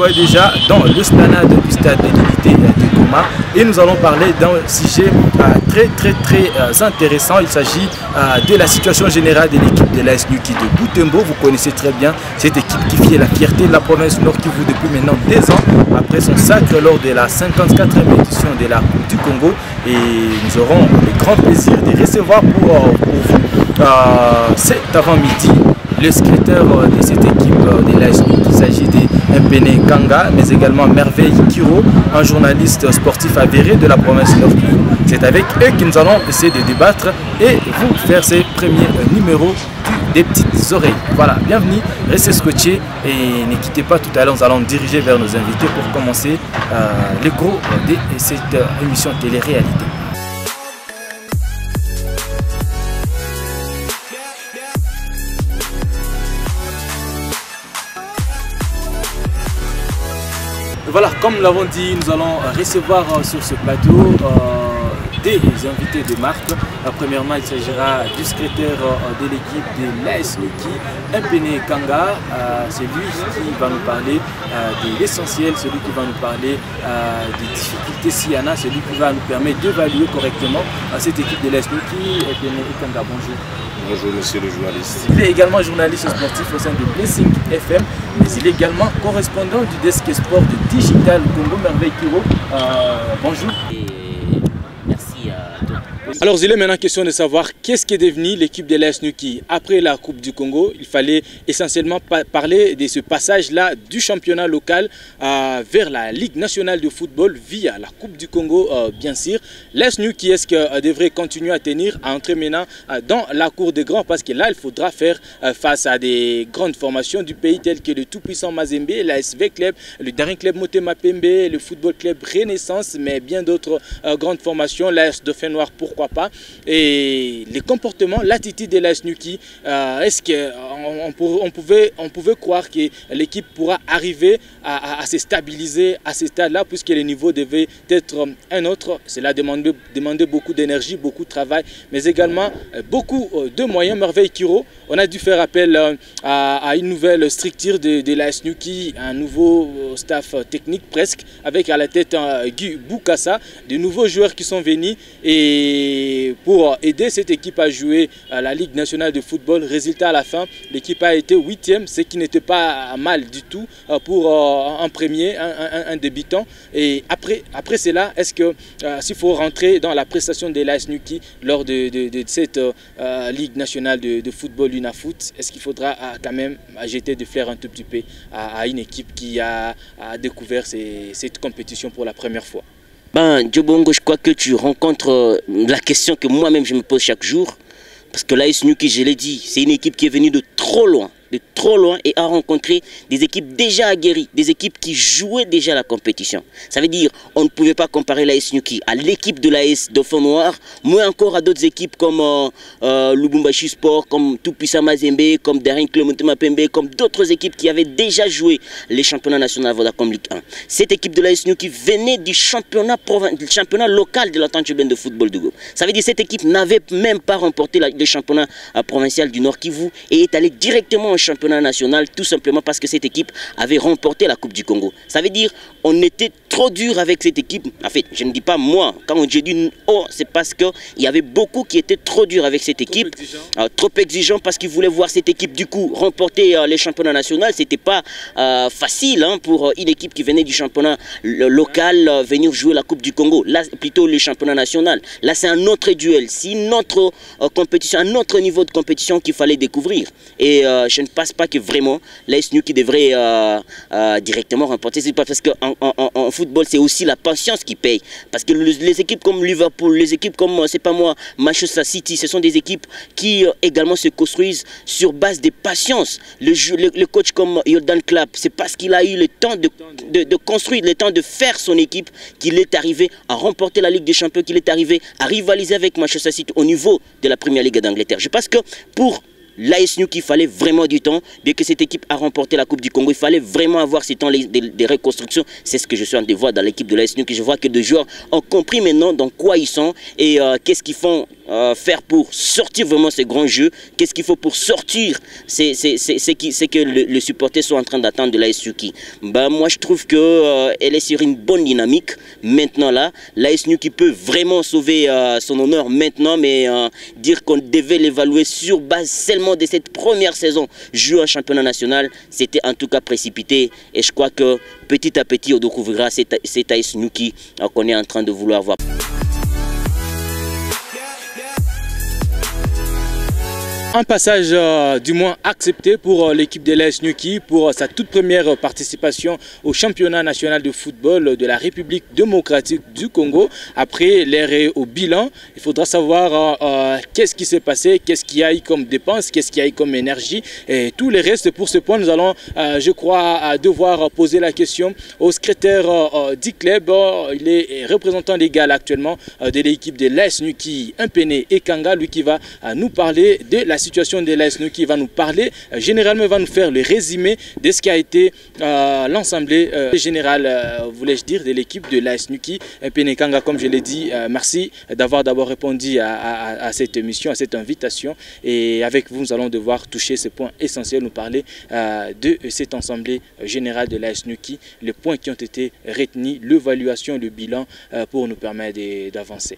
voyez déjà dans le stade du stade de l'unité de Goma. Et nous allons parler d'un sujet très intéressant. Il s'agit de la situation générale de l'équipe de l'AS Nyoki de Butembo. Vous connaissez très bien cette équipe qui fait la fierté de la province Nord Kivu depuis maintenant 2 ans après son sacre lors de la 54e édition de la Coupe du Congo. Et nous aurons le grand plaisir de recevoir pour vous cet avant-midi le secrétaire de cette équipe de l'AS Nyoki. Il s'agit de Mpene Kanga, mais également Merveille Kiro, un journaliste sportif avéré de la province Nord Kivu. C'est avec eux que nous allons essayer de débattre et vous faire ces premiers numéros des petites oreilles. Voilà, bienvenue, restez scotchés et ne quittez pas. Tout à l'heure, nous allons diriger vers nos invités pour commencer le gros de cette émission télé-réalité. Voilà, comme nous l'avons dit, nous allons recevoir sur ce plateau des invités de marque. Premièrement, il s'agira du secrétaire de l'équipe de l'AS Nyoki, Mpene Kanga. C'est lui qui va nous parler de l'essentiel, celui qui va nous parler des difficultés s'il y en a, celui qui va nous permettre d'évaluer correctement cette équipe de l'AS Nyoki. Mpene Kanga, bonjour. Bonjour monsieur le journaliste. Il est également journaliste sportif au sein de Blessing FM, mais il est également correspondant du desk sport de Digital Congo. Merveille Kiro, bonjour. Alors il est maintenant question de savoir qu'est-ce qui est devenu l'équipe de l'AS Nyoki. Après la Coupe du Congo, il fallait essentiellement parler de ce passage-là du championnat local vers la Ligue nationale de football via la Coupe du Congo, bien sûr. L'AS Nyoki, est-ce qu'elle devrait continuer à tenir, à entrer maintenant dans la cour des grands? Parce que là, il faudra faire face à des grandes formations du pays telles que le tout-puissant Mazembe, l'ASV Club, le Daring Club Motema Pembe, le Football Club Renaissance, mais bien d'autres grandes formations, l'AS Dauphin Noir, pourquoi pas. Et les comportements, l'attitude de l'AS Nyoki, est-ce qu'on pouvait croire que l'équipe pourra arriver à se stabiliser à ce stade-là, puisque le niveau devait être un autre? Cela demandait beaucoup d'énergie, beaucoup de travail, mais également beaucoup de moyens. Merveille Kiro, on a dû faire appel à une nouvelle structure de l'AS Nyoki, un nouveau staff technique presque, avec à la tête Guy Boukassa, de nouveaux joueurs qui sont venus et pour aider cette équipe à jouer à la Ligue nationale de football. Résultat à la fin, l'équipe a été 8e, ce qui n'était pas mal du tout pour un premier, un débutant. Et après cela, est-ce que s'il faut rentrer dans la prestation de l'AS Nyoki lors de cette Ligue nationale de football UNAFoot, est-ce qu'il faudra quand même jeter de flair un tout petit peu à une équipe qui a découvert cette compétition pour la première fois? Ben, Djobongo, je crois que tu rencontres la question que moi-même je me pose chaque jour. Parce que l'AS Nyoki, je l'ai dit, c'est une équipe qui est venue de trop loin et a rencontré des équipes déjà aguerries, des équipes qui jouaient déjà la compétition. Ça veut dire on ne pouvait pas comparer l'AS Nyoki à l'équipe de l'AS Dauphin Noir, moins encore à d'autres équipes comme Lubumbashi Sport, comme Tout-Puissant Mazembe, comme Daring Club Motema Pembe, comme d'autres équipes qui avaient déjà joué les championnats nationaux Vodacom Ligue 1. Cette équipe de l'AS Nyoki venait du championnat local de l'entente urbaine de football de Go. Ça veut dire que cette équipe n'avait même pas remporté le championnat provincial du Nord Kivu et est allée directement au championnat national, tout simplement parce que cette équipe avait remporté la Coupe du Congo. Ça veut dire on était trop dur avec cette équipe. En fait, je ne dis pas moi, quand j'ai dit oh, c'est parce qu'il y avait beaucoup qui étaient trop durs avec cette équipe, trop exigeants parce qu'ils voulaient voir cette équipe du coup remporter les championnats nationaux. C'était pas facile pour une équipe qui venait du championnat local venir jouer la Coupe du Congo. Là, plutôt le championnat national. Là, c'est un autre duel, c'est une autre compétition, un autre niveau de compétition qu'il fallait découvrir. Et je ne pense pas que vraiment l'AS Nyoki devrait directement remporter. C'est pas parce qu'en football, c'est aussi la patience qui paye. Parce que les équipes comme Liverpool, les équipes comme, c'est pas moi, Manchester City, ce sont des équipes qui également se construisent sur base de patience. Le coach comme Jordan Klopp, c'est parce qu'il a eu le temps de construire, le temps de faire son équipe qu'il est arrivé à remporter la Ligue des Champions, qu'il est arrivé à rivaliser avec Manchester City au niveau de la Première Ligue d'Angleterre. Je pense que pour l'AS Nyoki, il fallait vraiment du temps. Dès que cette équipe a remporté la Coupe du Congo, il fallait vraiment avoir ce temps de reconstruction. C'est ce que je suis en train de voir dans l'équipe de l'AS Nyoki. Je vois que les joueurs ont compris maintenant dans quoi ils sont et qu'est-ce qu'ils font faire pour sortir vraiment ces grands jeux? Qu'est-ce qu'il faut pour sortir c'est que le supporter soit en train d'attendre de l'AS Newquey? Moi, je trouve qu'elle est sur une bonne dynamique. Maintenant, là, l'AS Newquey peut vraiment sauver son honneur maintenant, mais dire qu'on devait l'évaluer sur base seulement de cette première saison jouée en championnat national, c'était en tout cas précipité. Et je crois que petit à petit, on découvrira cet AS Newquey qu'on est en train de vouloir voir. Un passage du moins accepté pour l'équipe de l'AS Newquey pour sa toute première participation au championnat national de football de la République démocratique du Congo. Après l'ère au bilan, il faudra savoir qu'est-ce qui s'est passé, qu'est-ce qu'il y a eu comme dépenses, qu'est-ce qu'il y a eu comme énergie et tout le reste. Pour ce point, nous allons, je crois, devoir poser la question au secrétaire du club. Il est représentant légal actuellement de l'équipe de l'AS Newquey, Mpene Ekanga, lui qui va nous parler de la situation de l'AS Newquey, va nous parler, généralement va nous faire le résumé de ce qui a été l'assemblée générale, voulais-je dire, de l'équipe de l'AS Newquey. Mpene Ekanga, comme je l'ai dit, merci d'avoir d'abord répondu à cette émission, à cette invitation. Et avec vous, nous allons devoir toucher ces points essentiels, nous parler de cette assemblée générale de l'AS Newquey, les points qui ont été retenus, l'évaluation, le bilan pour nous permettre d'avancer.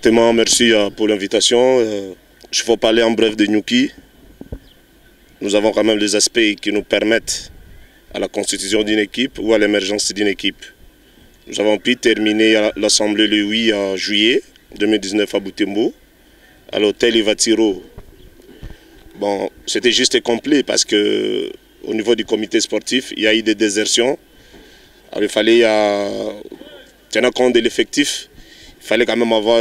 Merci pour l'invitation. Il faut parler en bref de Newquey. Nous avons quand même des aspects qui nous permettent à la constitution d'une équipe ou à l'émergence d'une équipe. Nous avons pu terminer l'assemblée le 8 juillet 2019 à Butembo, à l'hôtel Ivatiro. Bon, c'était juste et complet parce que au niveau du comité sportif, il y a eu des désertions. Alors, il fallait, tenant compte de l'effectif, il fallait quand même avoir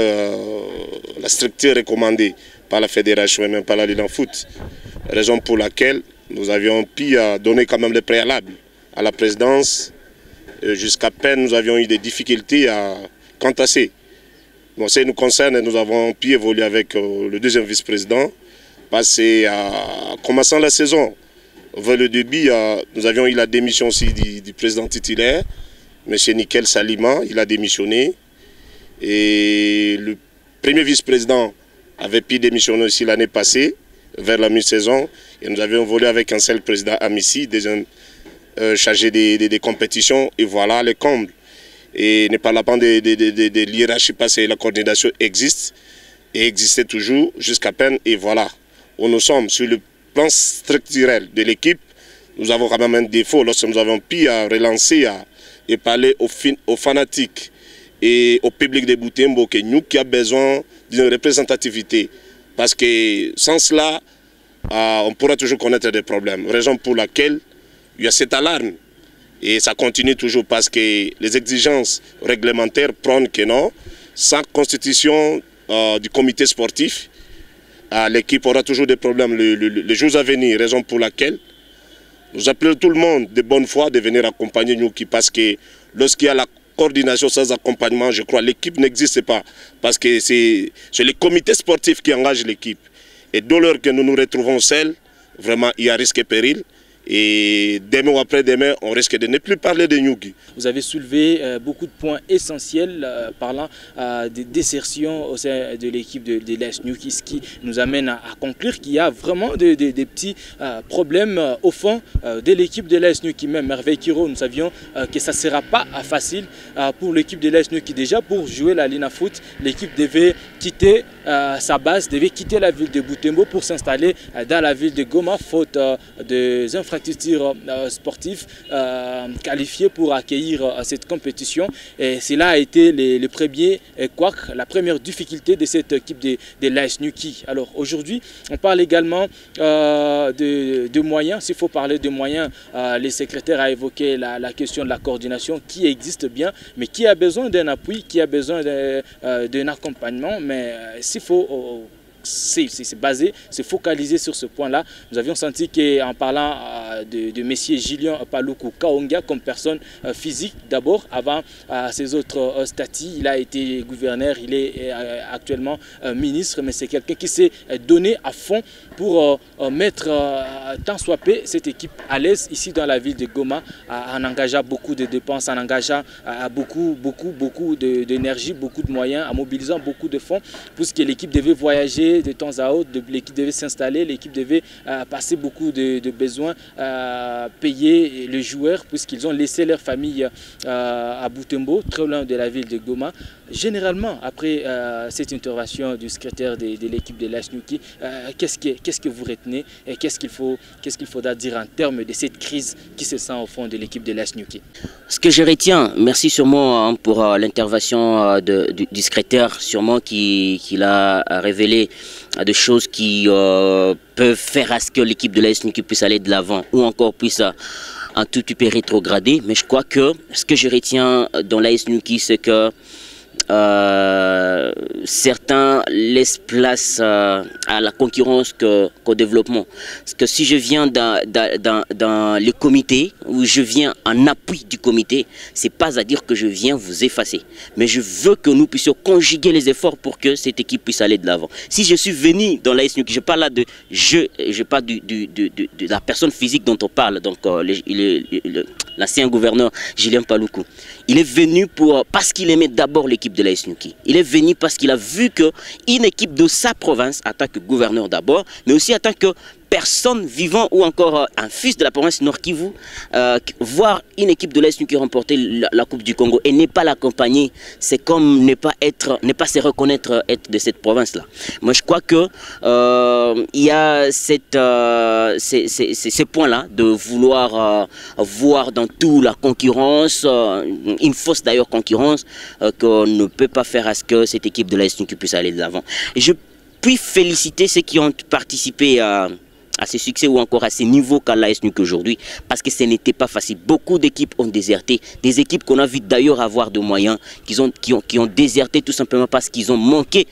la structure recommandée par la fédération et même par la Ligue en foot. Raison pour laquelle nous avions pu donner quand même les préalables à la présidence. Jusqu'à peine nous avions eu des difficultés à cantasser. Bon, ça nous concerne, nous avons pu évoluer avec le deuxième vice-président. En commençant la saison, vers le début, nous avions eu la démission aussi du président titulaire, M. Nickel Salima, il a démissionné. Et le premier vice-président avait pu démissionner aussi l'année passée, vers la mi-saison. Et nous avions volé avec un seul président Amissi, deuxième chargé des compétitions. Et voilà le comble. Et ne parlant pas de l'hiérarchie, parce que la coordination existe et existait toujours jusqu'à peine. Et voilà où nous sommes. Sur le plan structurel de l'équipe, nous avons quand même un défaut. Lorsque nous avons pu relancer et parler aux fanatiques et au public de Butembo, que nous qui avons besoin d'une représentativité. Parce que sans cela, on pourra toujours connaître des problèmes. Raison pour laquelle il y a cette alarme. Et ça continue toujours parce que les exigences réglementaires prônent que non. Sans constitution du comité sportif, l'équipe aura toujours des problèmes les jours à venir. Raison pour laquelle nous appelons tout le monde de bonne foi de venir accompagner Newquey. Parce que lorsqu'il y a la coordination sans accompagnement, je crois l'équipe n'existe pas. Parce que c'est le comité sportif qui engage l'équipe. Et dès lors que nous nous retrouvons seuls, vraiment il y a risque et péril. Et demain ou après-demain, on risque de ne plus parler de Newquey. Vous avez soulevé beaucoup de points essentiels parlant des désertions au sein de l'équipe de l'AS Newquey, ce qui nous amène à conclure qu'il y a vraiment des petits problèmes au fond de l'équipe de l'AS Newquey. Même Hervé Kiro, nous savions que ça ne sera pas facile pour l'équipe de l'AS Newquey. Déjà, pour jouer la Ligue foot, l'équipe devait quitter sa base, devait quitter la ville de Butembo pour s'installer dans la ville de Goma, faute des infrastructures sportifs qualifiés pour accueillir cette compétition. Et cela a été le premier couac, la première difficulté de cette équipe de l'AS Newquey. Alors aujourd'hui, on parle également de moyens. S'il faut parler de moyens, le secrétaire a évoqué la question de la coordination qui existe bien, mais qui a besoin d'un appui, qui a besoin d'un accompagnement. Mais s'il faut c'est basé, c'est focalisé sur ce point-là. Nous avions senti qu'en parlant de messieurs Julien Paluku Kaonga comme personne physique, d'abord, avant ses autres statuts, il a été gouverneur, il est actuellement ministre, mais c'est quelqu'un qui s'est donné à fond pour mettre tant soit peu cette équipe à l'aise ici dans la ville de Goma, en engageant beaucoup de dépenses, en engageant beaucoup d'énergie, beaucoup de moyens, en mobilisant beaucoup de fonds, puisque l'équipe devait voyager de temps à autre, l'équipe devait s'installer, l'équipe devait passer beaucoup de besoins, payer les joueurs, puisqu'ils ont laissé leur famille à Butembo, très loin de la ville de Goma. Généralement, après cette intervention du secrétaire de l'équipe de l'AS Nyoki, qu'est-ce que vous retenez et qu'est-ce qu'il faudra dire en termes de cette crise qui se sent au fond de l'équipe de l'AS Nyoki? Ce que je retiens, merci sûrement pour l'intervention du secrétaire, sûrement qu'il a révélé des choses qui peuvent faire à ce que l'équipe de l'AS Nyoki puisse aller de l'avant ou encore puisse un tout petit peu rétrograder. Mais je crois que ce que je retiens dans l'AS Nyoki, c'est que certains laissent place à la concurrence qu'au développement. Parce que si je viens dans le comité, ou je viens en appui du comité, c'est pas à dire que je viens vous effacer. Mais je veux que nous puissions conjuguer les efforts pour que cette équipe puisse aller de l'avant. Si je suis venu dans l'AS Nyoki, je parle là de la personne physique dont on parle, donc l'ancien gouverneur Julien Paluku. Il est venu parce qu'il aimait d'abord l'équipe de l'AS Nyoki. Il est venu parce qu'il a vu qu'une équipe de sa province, en tant que gouverneur d'abord, mais aussi en tant que personne vivant ou encore un fils de la province Nord Kivu, voir une équipe de l'AS Nyoki remporter la Coupe du Congo et ne pas l'accompagner, c'est comme ne pas se reconnaître être de cette province-là. Moi, je crois que il y a ces points-là de vouloir voir dans tout la concurrence, une fausse d'ailleurs concurrence, qu'on ne peut pas faire à ce que cette équipe de l'AS Nyoki puisse aller de l'avant. Et je puis féliciter ceux qui ont participé à ces succès ou encore à ces niveaux qu'a l'AS Nyoki aujourd'hui, parce que ce n'était pas facile. Beaucoup d'équipes ont déserté, des équipes qu'on a vu d'ailleurs avoir de moyens, qui ont déserté tout simplement parce qu'ils ont manqué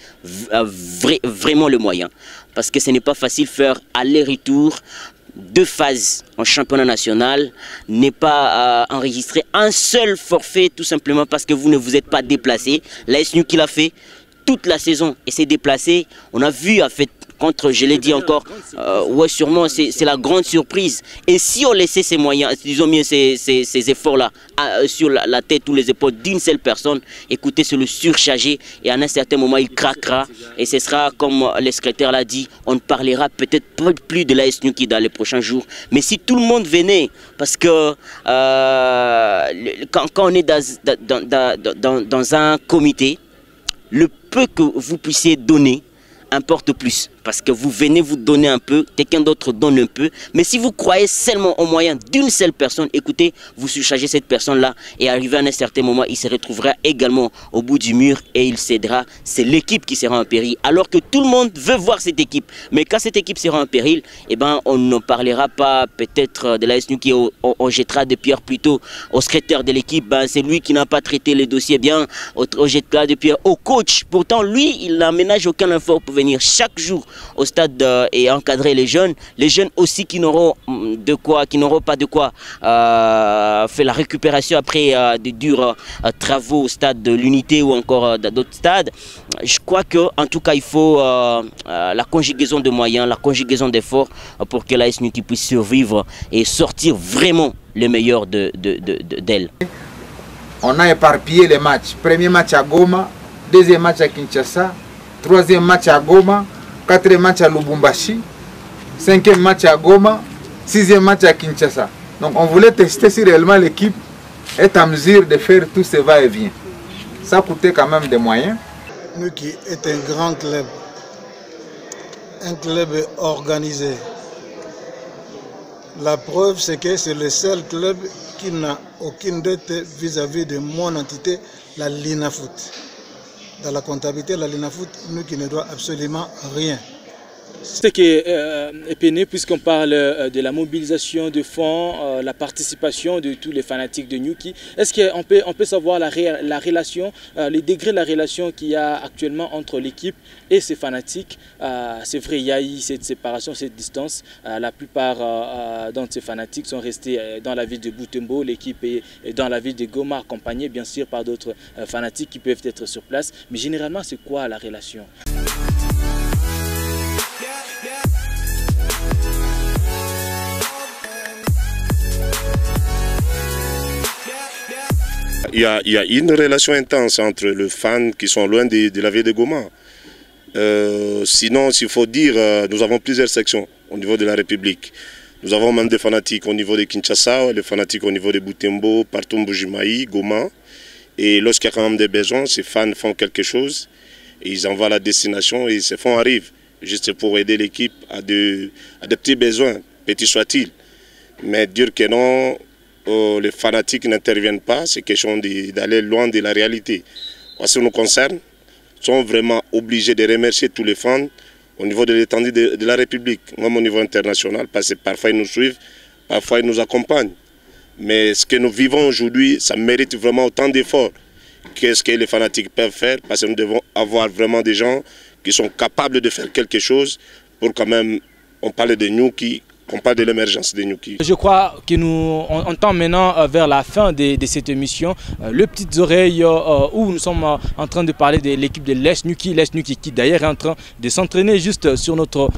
vraiment le moyen. Parce que ce n'est pas facile faire aller-retour 2 phases en championnat national, n'est pas enregistrer un seul forfait tout simplement parce que vous ne vous êtes pas déplacé. L'AS Nyoki l'a fait toute la saison et s'est déplacé. On a vu en fait contre, je l'ai dit encore, ouais, sûrement c'est la grande surprise. Et si on laissait ces moyens, disons mieux ces efforts-là sur la tête ou les épaules d'une seule personne, écoutez, c'est le surcharger et à un certain moment il craquera et ce sera comme le secrétaire l'a dit, on ne parlera peut-être plus de l'AS Nyoki dans les prochains jours. Mais si tout le monde venait, parce que quand on est dans un comité, le peu que vous puissiez donner importe plus. Parce que vous venez vous donner un peu, quelqu'un d'autre donne un peu. Mais si vous croyez seulement au moyen d'une seule personne, écoutez, vous surchargez cette personne-là et arrivé à un certain moment, il se retrouvera également au bout du mur et il cédera. C'est l'équipe qui sera en péril. Alors que tout le monde veut voir cette équipe. Mais quand cette équipe sera en péril, eh ben, on ne parlera pas peut-être de l'AS Nyoki, on jettera des pierres plutôt au secrétaire de l'équipe. Ben, c'est lui qui n'a pas traité les dossiers bien. On jettera des pierres au coach. Pourtant, lui, il n'aménage aucun effort pour venir chaque jour au stade et encadrer les jeunes aussi qui n'auront pas de quoi faire la récupération après de durs travaux au stade de l'unité ou encore d'autres stades. Je crois que en tout cas il faut la conjugaison de moyens, la conjugaison d'efforts pour que l'AS Nyoki puisse survivre et sortir vraiment le meilleur d'elle. On a éparpillé les matchs. Premier match à Goma, deuxième match à Kinshasa, troisième match à Goma, quatrième match à Lubumbashi, cinquième match à Goma, sixième match à Kinshasa. Donc on voulait tester si réellement l'équipe est en mesure de faire tout ce va-et-vient. Ça coûtait quand même des moyens. Nyoki est un grand club organisé. La preuve, c'est que c'est le seul club qui n'a aucune dette vis-à-vis de mon entité, la Linafoot. Dans la comptabilité, la Linafoot, Nyoki ne doit absolument rien. C'est que Péné, puisqu'on parle de la mobilisation de fonds, la participation de tous les fanatiques de Newquay, est-ce qu'on peut savoir la relation, les degrés de la relation qu'il y a actuellement entre l'équipe et ses fanatiques? C'est vrai, il y a eu cette séparation, cette distance. La plupart d'entre ces fanatiques sont restés dans la ville de Butembo. L'équipe est dans la ville de Goma, accompagnée bien sûr par d'autres fanatiques qui peuvent être sur place. Mais généralement, c'est quoi la relation? Il y a une relation intense entre les fans qui sont loin de la ville de Goma. Sinon, s'il faut dire, nous avons plusieurs sections au niveau de la République. Nous avons même des fanatiques au niveau de Kinshasa, des fanatiques au niveau de Butembo, partout Mbujimaï, Goma. Et lorsqu'il y a quand même des besoins, ces fans font quelque chose, et ils envoient la destination et ces fonds arrivent, juste pour aider l'équipe à des petits besoins, petits soient-ils. Mais dire que non, les fanatiques n'interviennent pas, c'est question d'aller loin de la réalité. En ce qui nous concerne, nous sommes vraiment obligés de remercier tous les fans au niveau de l'étendue de la République, même au niveau international, parce que parfois ils nous suivent, parfois ils nous accompagnent. Mais ce que nous vivons aujourd'hui, ça mérite vraiment autant d'efforts que ce que les fanatiques peuvent faire, parce que nous devons avoir vraiment des gens qui sont capables de faire quelque chose pour quand même, on parle de Newquay, on parle de l'émergence de Newquay. Je crois que on tend maintenant vers la fin de cette émission. Le Petites Oreilles, où nous sommes en train de parler de l'équipe de l'Est Newquay. L'Est Newquay qui d'ailleurs est en train de s'entraîner juste sur notre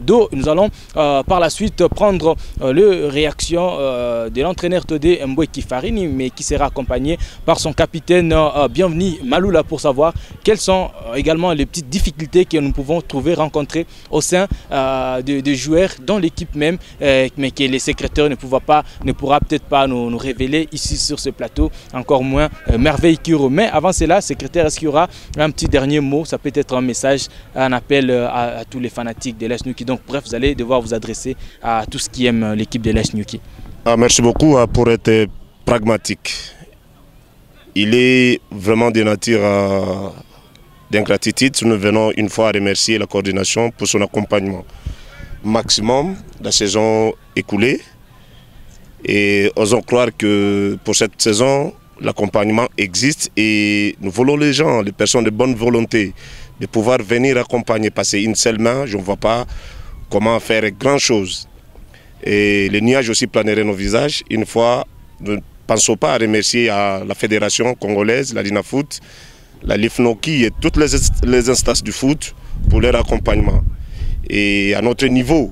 dos. Nous allons par la suite prendre le réaction de l'entraîneur Todé Mboueki Farini, mais qui sera accompagné par son capitaine Bienvenu Maloula, pour savoir quelles sont également les petites difficultés que nous pouvons rencontrer au sein des joueurs dans l'équipe même, mais que les secrétaires ne pourra peut-être pas nous révéler ici sur ce plateau, encore moins Merveille Kiro. Mais avant cela, secrétaire, est-ce qu'il y aura un petit dernier mot? Ça peut être un message, un appel à tous les fanatiques de l'Est Newquay. Donc bref, vous allez devoir vous adresser à tous qui aiment l'équipe de l'Est Newquay. Merci beaucoup pour être pragmatique. Il est vraiment de nature d'ingratitude. Nous venons une fois remercier la coordination pour son accompagnement maximum la saison écoulée, et osons croire que pour cette saison l'accompagnement existe, et nous voulons les gens, les personnes de bonne volonté, de pouvoir venir accompagner, passer une seule main. Je ne vois pas comment faire grand chose, et les nuages aussi planeraient nos visages. Une fois, nous ne pensons pas à remercier à la fédération congolaise, la Linafoot, la Lifnoki et toutes les instances du foot pour leur accompagnement. Et à notre niveau,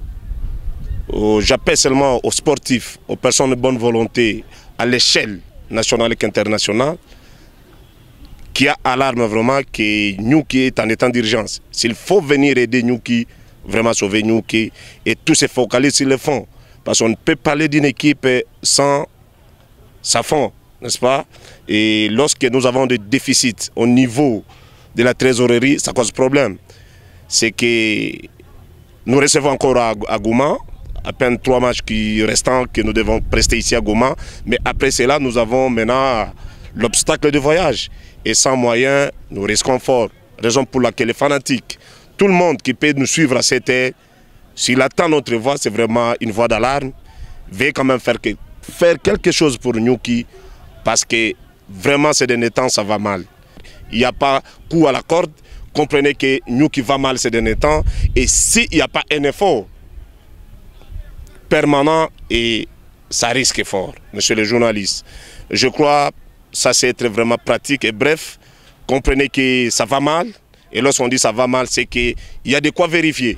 j'appelle seulement aux sportifs, aux personnes de bonne volonté, à l'échelle nationale et internationale, qui a alarme vraiment que Newquay est en état d'urgence. S'il faut venir aider Newquay, vraiment sauver Newquay, et tout se focalise sur le fond. Parce qu'on ne peut parler d'une équipe sans sa fond, n'est-ce pas? Et lorsque nous avons des déficits au niveau de la trésorerie, ça cause problème. C'est que nous recevons encore à Goma, à peine 3 matchs restants que nous devons prester ici à Goma. Mais après cela, nous avons maintenant l'obstacle de voyage. Et sans moyens, nous risquons fort. Raison pour laquelle les fanatiques, tout le monde qui peut nous suivre à cette heure, s'il attend notre voix, c'est vraiment une voix d'alarme. Veuillez quand même faire quelque chose pour Newquay, parce que vraiment ces derniers temps, ça va mal. Il n'y a pas coup à la corde. Comprenez que Newquay va mal ces derniers temps, et s'il n'y a pas un effort permanent, et ça risque fort, monsieur le journaliste. Je crois que ça c'est être vraiment pratique et bref. Comprenez que ça va mal, et lorsqu'on dit ça va mal, c'est qu'il y a de quoi vérifier.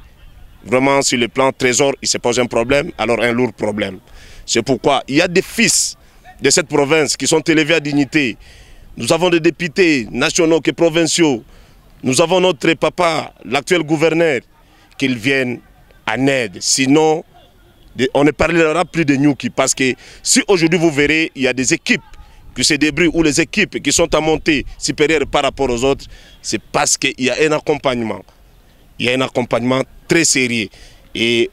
Vraiment, sur le plan trésor, il se pose un problème, alors un lourd problème. C'est pourquoi il y a des fils de cette province qui sont élevés à dignité. Nous avons des députés nationaux et provinciaux. Nous avons notre papa, l'actuel gouverneur, qu'il vienne en aide. Sinon, on ne parlera plus de Newquay. Parce que si aujourd'hui vous verrez, il y a des équipes qui se débrouillent, ou les équipes qui sont à monter supérieures par rapport aux autres, c'est parce qu'il y a un accompagnement. Il y a un accompagnement très sérieux. Et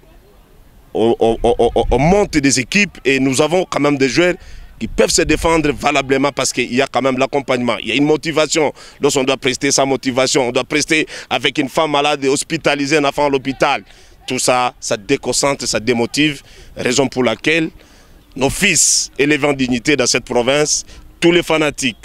on monte des équipes, et nous avons quand même des joueurs qui peuvent se défendre valablement parce qu'il y a quand même l'accompagnement. Il y a une motivation. Lorsqu'on doit prester sa motivation, on doit prester avec une femme malade et hospitaliser un enfant à l'hôpital. Tout ça, ça déconcentre, ça démotive. Raison pour laquelle nos fils élevés en dignité dans cette province, tous les fanatiques.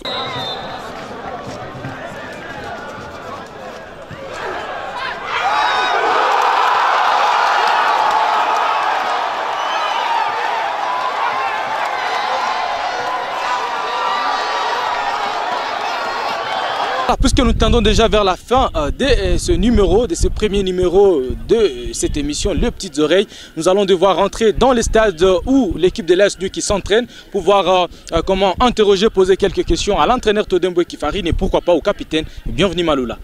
Puisque nous tendons déjà vers la fin de ce premier numéro de cette émission, Les Petites Oreilles, nous allons devoir rentrer dans les stades où l'équipe de l'AS Nyoki s'entraîne pour voir comment interroger, poser quelques questions à l'entraîneur Todemboueki Farine et pourquoi pas au capitaine. Bienvenue Maloula.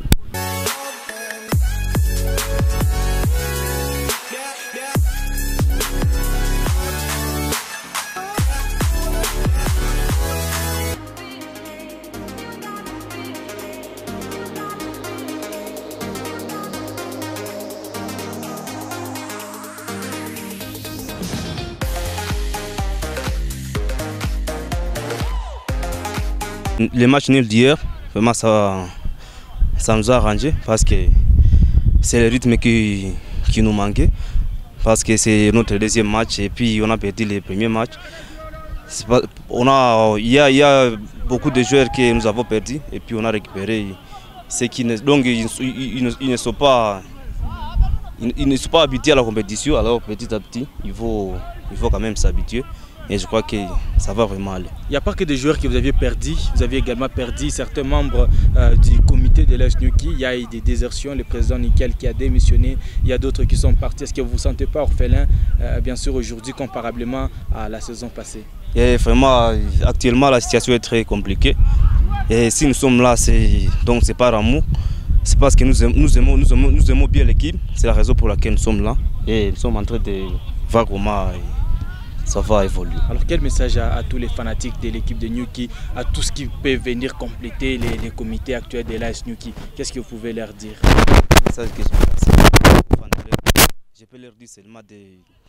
Les matchs nuls d'hier, vraiment ça nous a arrangé parce que c'est le rythme qui nous manquait. Parce que c'est notre deuxième match et puis on a perdu les premiers matchs. Il y a beaucoup de joueurs que nous avons perdus et puis on a récupéré. Donc ils ne sont pas habitués à la compétition, alors petit à petit il faut quand même s'habituer. Et je crois que ça va vraiment aller. Il n'y a pas que des joueurs que vous aviez perdus, vous aviez également perdu certains membres du comité de l'AS Nyoki. Il y a eu des désertions, le président Nickel qui a démissionné, il y a d'autres qui sont partis. Est-ce que vous ne vous sentez pas orphelin, bien sûr, aujourd'hui, comparablement à la saison passée? Et vraiment, actuellement, la situation est très compliquée. Et si nous sommes là, donc c'est pas amour. C'est parce que nous aimons bien l'équipe. C'est la raison pour laquelle nous sommes là. Et nous sommes en train de voir comment ça va évoluer. Alors quel message à tous les fanatiques de l'équipe de Nyoki, à tous ceux qui peuvent venir compléter les comités actuels de l'AS Nyoki? Qu'est-ce que vous pouvez leur dire? Le message que je peux leur dire seulement de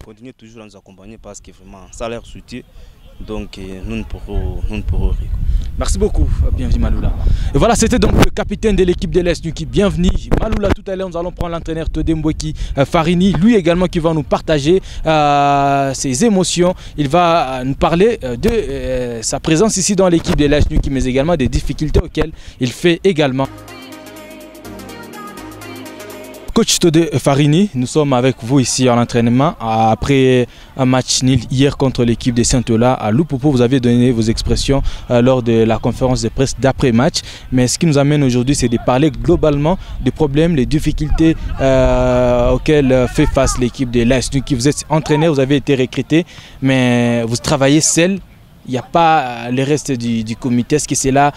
continuer toujours à nous accompagner parce que vraiment ça a l'air soutien. Donc nous ne pourrons rien. Merci beaucoup, bienvenue Maloula. Et voilà, c'était donc le capitaine de l'équipe de l'AS Nyoki. Bienvenue Maloula. Tout à l'heure, nous allons prendre l'entraîneur Todemboueki Farini, lui également qui va nous partager ses émotions. Il va nous parler de sa présence ici dans l'équipe de l'AS Nyoki, mais également des difficultés auxquelles il fait également. Coach Todé Farini, nous sommes avec vous ici en entraînement après un match nul hier contre l'équipe de Saint-Ola à Lupopo. Vous avez donné vos expressions lors de la conférence de presse d'après-match. Mais ce qui nous amène aujourd'hui, c'est de parler globalement des problèmes, les difficultés auxquelles fait face l'équipe de l'AS Nyoki. Vous êtes entraîneur, vous avez été recruté, mais vous travaillez seul. Il n'y a pas le reste du comité. Est-ce que c'est là,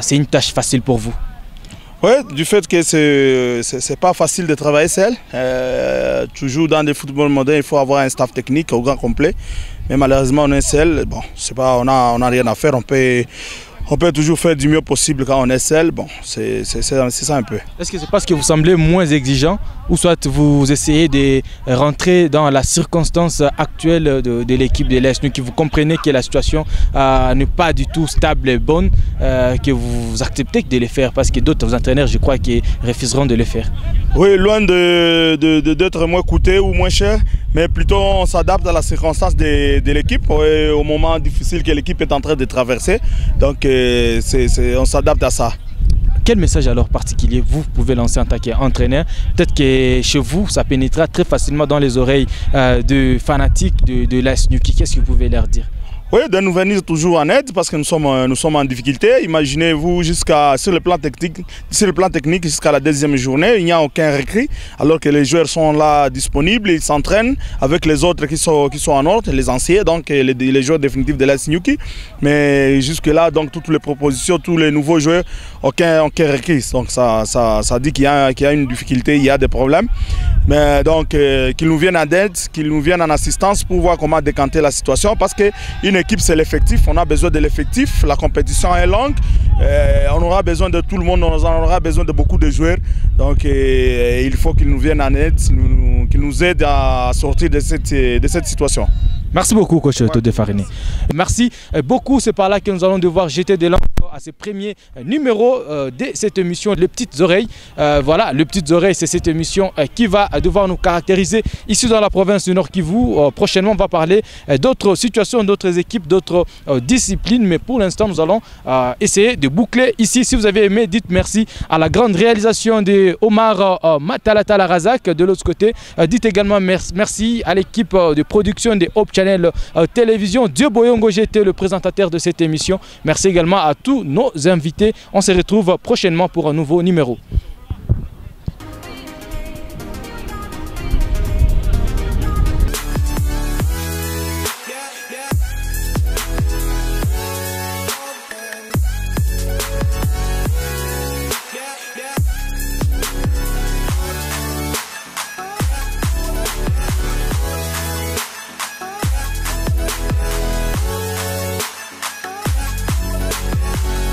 c'est une tâche facile pour vous? Oui, du fait que c'est pas facile de travailler seul. Toujours dans le football moderne, il faut avoir un staff technique au grand complet. Mais malheureusement, on est seul. Bon, on n'a rien à faire. On peut toujours faire du mieux possible quand on est seul. Bon, c'est ça un peu. Est-ce que c'est parce que vous semblez moins exigeant ou soit vous essayez de rentrer dans la circonstance actuelle de l'équipe de l'AS Nyoki, que vous comprenez que la situation n'est pas du tout stable et bonne, que vous acceptez de le faire parce que d'autres entraîneurs, je crois, qui refuseront de le faire? Oui, loin d'être moins coûteux ou moins cher, mais plutôt on s'adapte à la circonstance de l'équipe au moment difficile que l'équipe est en train de traverser. Donc on s'adapte à ça. Quel message alors particulier vous pouvez lancer en tant qu'entraîneur? Peut-être que chez vous, ça pénétrera très facilement dans les oreilles de fanatiques de l'AS Nyoki. Qu'est-ce que vous pouvez leur dire? Oui, de nous venir toujours en aide parce que nous sommes en difficulté. Imaginez-vous sur le plan technique jusqu'à la deuxième journée, il n'y a aucun recrue alors que les joueurs sont là disponibles, ils s'entraînent avec les autres qui sont en ordre, les anciens, donc les joueurs définitifs de l'AS Nyoki. Mais jusque là, donc toutes les propositions, tous les nouveaux joueurs, aucun recrue. Donc ça dit qu'il y a une difficulté, il y a des problèmes. Mais donc qu'ils nous viennent en aide, qu'ils nous viennent en assistance pour voir comment décanter la situation parce qu'une équipe c'est l'effectif, on a besoin de l'effectif, la compétition est longue, on aura besoin de tout le monde, on aura besoin de beaucoup de joueurs. Donc il faut qu'ils nous viennent en aide, qu'ils nous aident à sortir de cette situation. Merci beaucoup, coach Todé Fariné. Merci beaucoup. C'est par là que nous allons devoir jeter de l'encre à ce premier numéro de cette émission Les Petites Oreilles. Voilà, Les Petites Oreilles, c'est cette émission qui va devoir nous caractériser ici dans la province du Nord Kivu. Prochainement, on va parler d'autres situations, d'autres équipes, d'autres disciplines. Mais pour l'instant, nous allons essayer de boucler ici. Si vous avez aimé, dites merci à la grande réalisation de Omar Matalata Razak. De l'autre côté, dites également merci à l'équipe de production de Hope Channel Télévision. Dieu Boyongo, j'étais le présentateur de cette émission. Merci également à tous nos invités. On se retrouve prochainement pour un nouveau numéro.